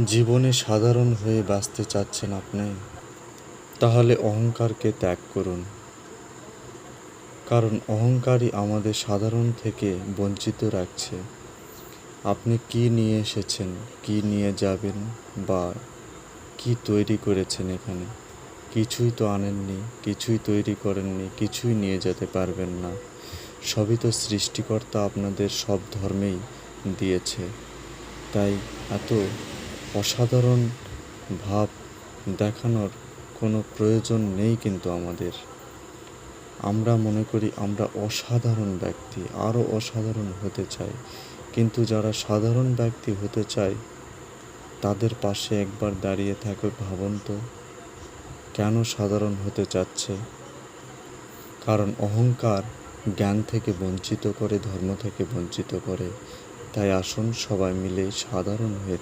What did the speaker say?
জীবনে সাধারণ হয়ে বাঁচতে চাচ্ছেন আপনি? তাহলে অহংকারকে ত্যাগ করুন। কারণ অহংকারই আমাদের সাধারণ থেকে বঞ্চিত রাখছে। আপনি কি নিয়ে এসেছেন, কি নিয়ে যাবেন, বা কি তৈরি করেছেন এখানে? কিছুই তো আনেননি, কিছুই তৈরি করেননি, কিছুই নিয়ে যেতে পারবেন না। সবই তো সৃষ্টিকর্তা আপনাদের সব ধর্মেই দিয়েছে। তাই এত অসাধারণ ভাব দেখানোর কোনো প্রয়োজন নেই কিন্তু আমাদের। আমরা মনে করি আমরা অসাধারণ ব্যক্তি, আরও অসাধারণ হতে চাই। কিন্তু যারা সাধারণ ব্যক্তি হতে চায় তাদের পাশে একবার দাঁড়িয়ে থাকে ভাবুন তো, কেন সাধারণ হতে চাচ্ছে? কারণ অহংকার জ্ঞান থেকে বঞ্চিত করে, ধর্ম থেকে বঞ্চিত করে। তাই আসুন সবাই মিলে সাধারণ হয়ে